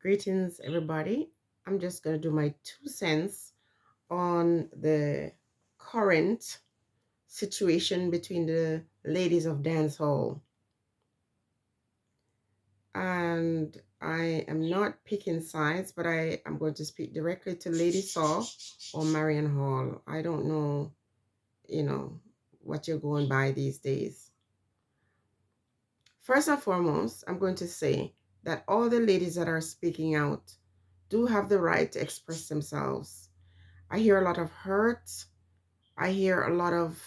Greetings, everybody. I'm just going to do my 2 cents on the current situation between the ladies of dancehall. And I am not picking sides, but I am going to speak directly to Lady Saw or Marion Hall. I don't know, you know, what you're going by these days. First and foremost, I'm going to say that all the ladies that are speaking out do have the right to express themselves. I hear a lot of hurt. I hear a lot of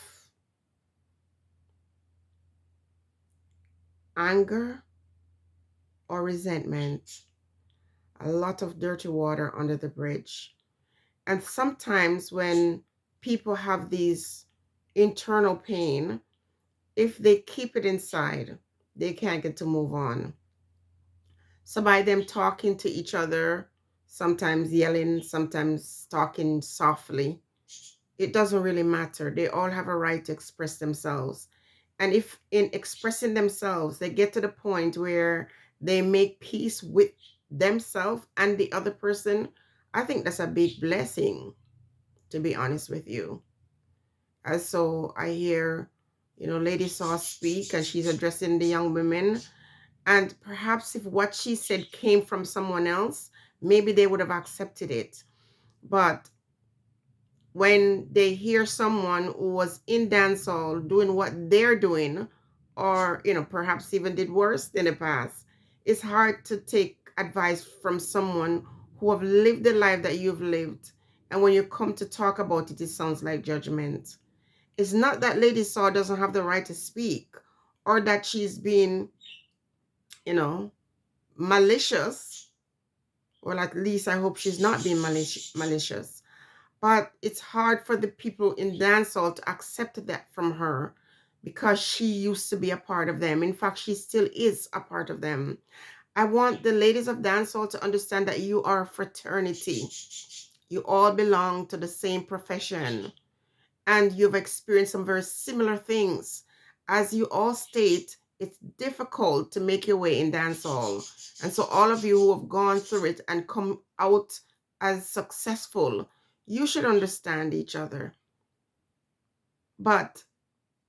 anger or resentment, a lot of dirty water under the bridge. And sometimes when people have these internal pain, if they keep it inside, they can't get to move on. So by them talking to each other, sometimes yelling, sometimes talking softly, it doesn't really matter. They all have a right to express themselves. And if in expressing themselves, they get to the point where they make peace with themselves and the other person, I think that's a big blessing, to be honest with you. And so I hear, Lady Saw speak and she's addressing the young women. And perhaps if what she said came from someone else, maybe they would have accepted it. But when they hear someone who was in dancehall doing what they're doing, or perhaps even did worse in the past, it's hard to take advice from someone who have lived the life that you've lived. And when you come to talk about it, it sounds like judgment. It's not that Lady Saw doesn't have the right to speak, or that she's being, you know, malicious. Well, at least I hope she's not being malicious. But it's hard for the people in dancehall to accept that from her because she used to be a part of them. In fact, she still is a part of them. I want the ladies of dancehall to understand that you are a fraternity. You all belong to the same profession and you've experienced some very similar things. As you all state, it's difficult to make your way in dancehall. And so all of you who have gone through it and come out as successful, you should understand each other. But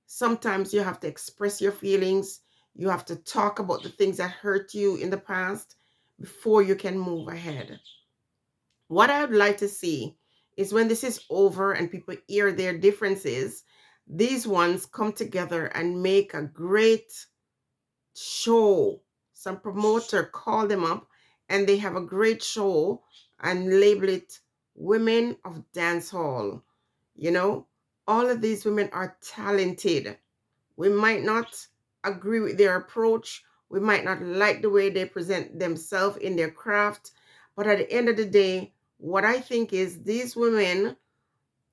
sometimes you have to express your feelings. You have to talk about the things that hurt you in the past before you can move ahead. What I would like to see is when this is over and people hear their differences, these ones come together and make a great show. Some promoter call them up and they have a great show and label it Women of Dance Hall. You know, all of these women are talented. We might not agree with their approach. We might not like the way they present themselves in their craft. But at the end of the day, what I think is these women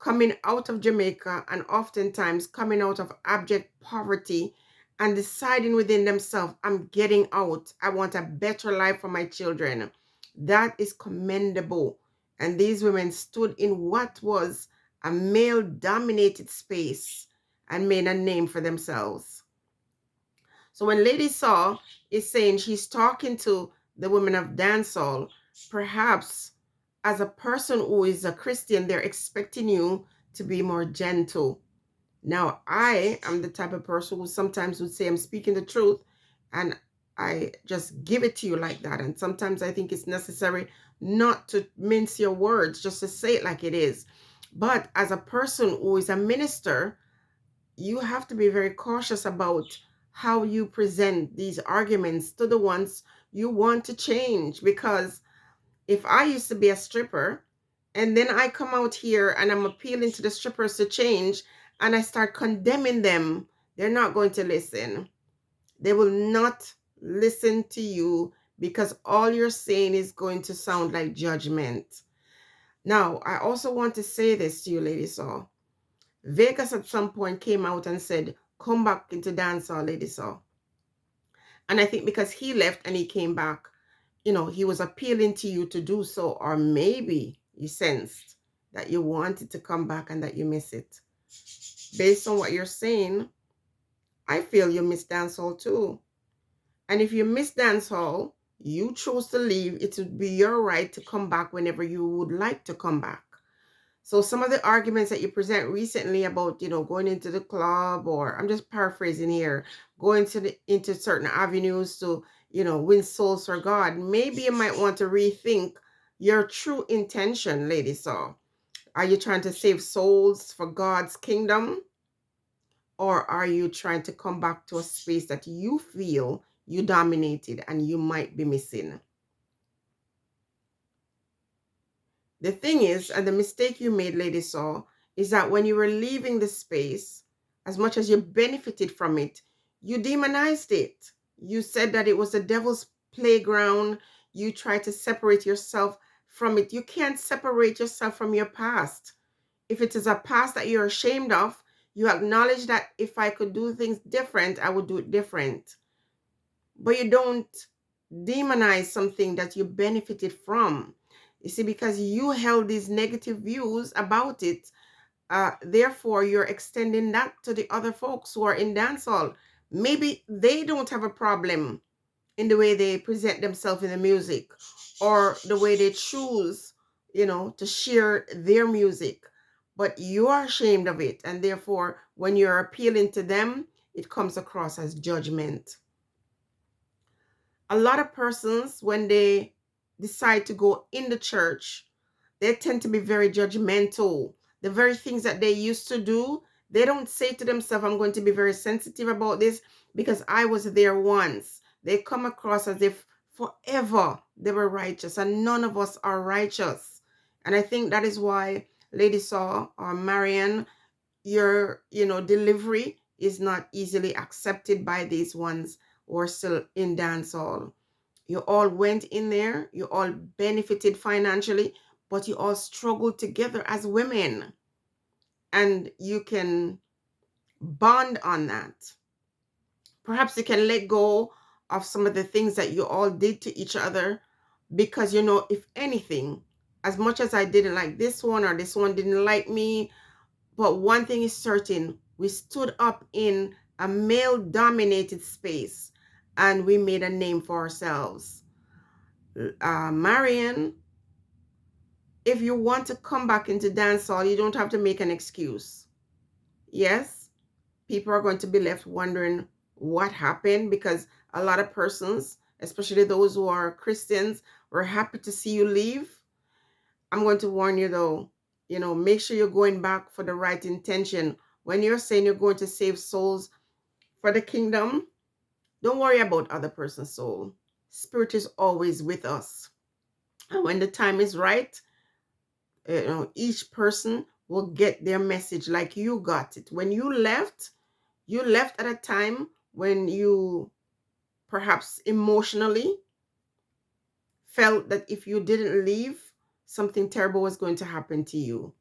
coming out of Jamaica and oftentimes coming out of abject poverty and deciding within themselves, I'm getting out. I want a better life for my children. That is commendable. And these women stood in what was a male dominated space and made a name for themselves. So when Lady Saw is saying she's talking to the women of dancehall, perhaps as a person who is a Christian, they're expecting you to be more gentle. Now, I am the type of person who sometimes would say I'm speaking the truth and I just give it to you like that. And sometimes I think it's necessary not to mince your words, just to say it like it is. But as a person who is a minister, you have to be very cautious about how you present these arguments to the ones you want to change. Because if I used to be a stripper and then I come out here and I'm appealing to the strippers to change and I start condemning them, they're not going to listen. They will not listen to you because all you're saying is going to sound like judgment. Now, I also want to say this to you, Lady Saw. Vegas at some point came out and said, come back into dancehall, Lady Saw. And I think because he left and he came back, he was appealing to you to do so, or maybe you sensed that you wanted to come back and that you miss it. Based on what you're saying, I feel you miss dancehall too. And if you miss dancehall, You chose to leave. It would be your right to come back whenever you would like to come back. So some of the arguments that you present recently about, going into the club, or I'm just paraphrasing here, going into certain avenues to, win souls for God, maybe you might want to rethink your true intention, Lady Saw. Are you trying to save souls for God's kingdom? Or are you trying to come back to a space that you feel you dominated and you might be missing? The thing is, and the mistake you made, Lady Saw, is that when you were leaving the space, as much as you benefited from it, you demonized it. You said that it was the devil's playground. You tried to separate yourself from it. You can't separate yourself from your past. If it is a past that you're ashamed of, you acknowledge that if I could do things different, I would do it different. But you don't demonize something that you benefited from. You see, because you held these negative views about it, therefore you're extending that to the other folks who are in dancehall. Maybe they don't have a problem in the way they present themselves in the music, or the way they choose, to share their music. But you are ashamed of it, and therefore, when you're appealing to them, it comes across as judgment. A lot of persons, when they decide to go in the church, they tend to be very judgmental. The very things that they used to do, they don't say to themselves, I'm going to be very sensitive about this because I was there once. They come across as if forever they were righteous, and none of us are righteous. And I think that is why, Lady Saw or Marian, your delivery is not easily accepted by these ones who are still in dancehall. You all went in there, you all benefited financially, but you all struggled together as women. And you can bond on that. Perhaps you can let go of some of the things that you all did to each other, because, if anything, as much as I didn't like this one, or this one didn't like me, but one thing is certain, we stood up in a male dominated space and we made a name for ourselves. Marian, if you want to come back into dancehall, you don't have to make an excuse. Yes, people are going to be left wondering what happened, because a lot of persons, especially those who are Christians, were happy to see you leave. I'm going to warn you though, make sure you're going back for the right intention. When you're saying you're going to save souls for the kingdom, don't worry about other person's soul. Spirit is always with us. And when the time is right, each person will get their message like you got it. When you left at a time when you perhaps emotionally felt that if you didn't leave, something terrible was going to happen to you.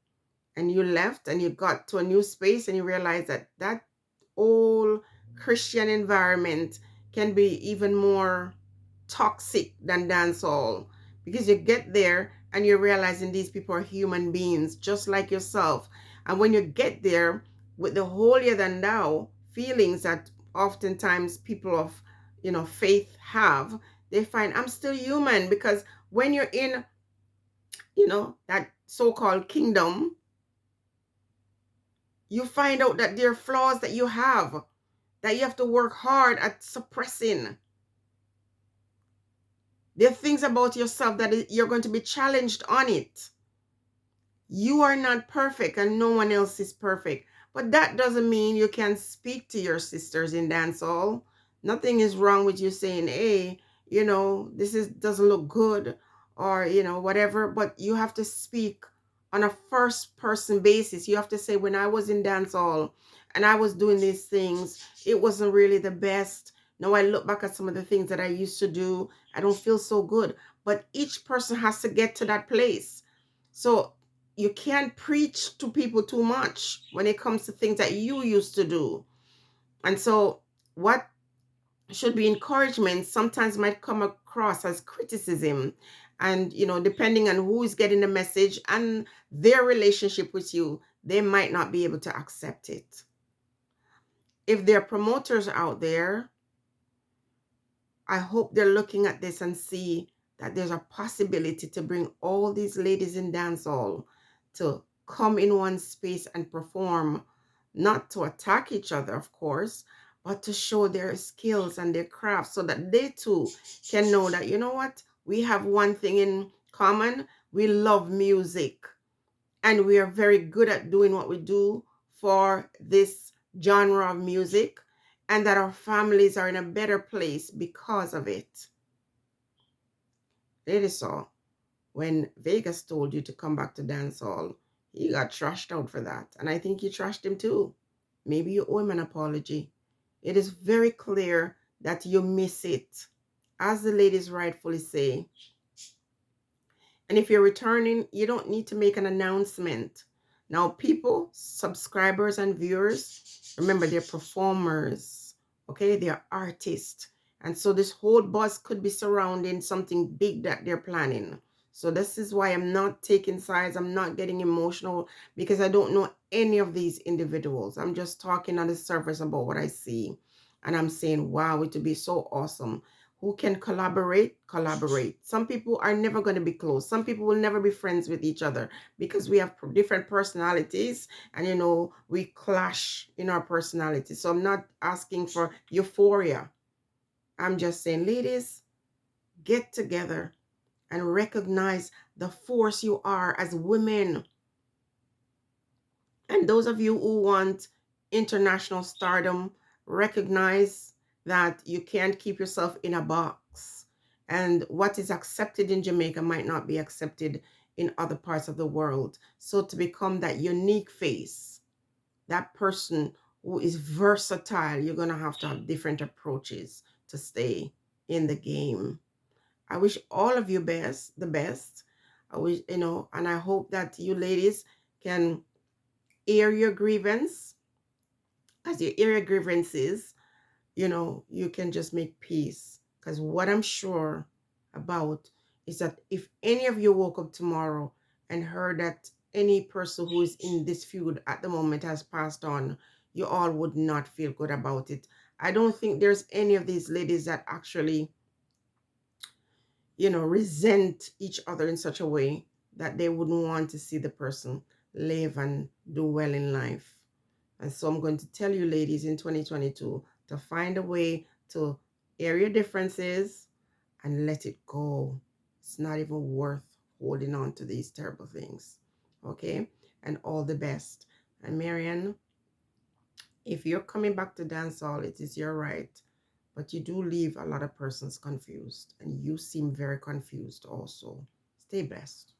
And you left and you got to a new space and you realize that that old Christian environment can be even more toxic than dancehall, because you get there and you're realizing these people are human beings just like yourself. And when you get there with the holier than thou feelings that oftentimes people of faith have, they find I'm still human. Because when you're in that so-called kingdom, you find out that there are flaws that you have, that you have to work hard at suppressing. There are things about yourself that you're going to be challenged on it. You are not perfect and no one else is perfect. But that doesn't mean you can't speak to your sisters in dancehall. Nothing is wrong with you saying, hey, this doesn't look good, or, whatever. But you have to speak on a first person basis. You have to say, when I was in dancehall and I was doing these things, it wasn't really the best. Now I look back at some of the things that I used to do, I don't feel so good. But each person has to get to that place. So you can't preach to people too much when it comes to things that you used to do. And so what should be encouragement sometimes might come across as criticism. And, depending on who is getting the message and their relationship with you, they might not be able to accept it. If there are promoters out there I hope they're looking at this and see that there's a possibility to bring all these ladies in dancehall to come in one space and perform, not to attack each other, of course, but to show their skills and their craft so that they too can know that, you know what, we have one thing in common. We love music and we are very good at doing what we do for this genre of music, and that our families are in a better place because of it. It is so. When Vegas told you to come back to dancehall, he got trashed out for that. And I think you trashed him too. Maybe you owe him an apology. It is very clear that you miss it. As the ladies rightfully say, and if you're returning, you don't need to make an announcement. Now, people, subscribers, and viewers, remember they're performers, okay? They're artists. And so this whole buzz could be surrounding something big that they're planning. So this is why I'm not taking sides. I'm not getting emotional because I don't know any of these individuals. I'm just talking on the surface about what I see. And I'm saying, wow, it would be so awesome. Who can collaborate? Collaborate. Some people are never going to be close. Some people will never be friends with each other because we have different personalities, and we clash in our personalities. So I'm not asking for euphoria. I'm just saying, ladies, get together and recognize the force you are as women. And those of you who want international stardom, recognize that you can't keep yourself in a box. And what is accepted in Jamaica might not be accepted in other parts of the world. So to become that unique face, that person who is versatile, you're going to have different approaches to stay in the game. I wish all of you the best. I wish, and I hope that you ladies can air your grievance. As you air your grievances, you can just make peace. Because what I'm sure about is that if any of you woke up tomorrow and heard that any person who is in this feud at the moment has passed on, you all would not feel good about it. I don't think there's any of these ladies that actually, resent each other in such a way that they wouldn't want to see the person live and do well in life. And so I'm going to tell you, ladies, in 2022, to find a way to air your differences and let it go. It's not even worth holding on to these terrible things. Okay? And all the best. And Marianne, if you're coming back to dancehall, it is your right. But you do leave a lot of persons confused. And you seem very confused also. Stay blessed.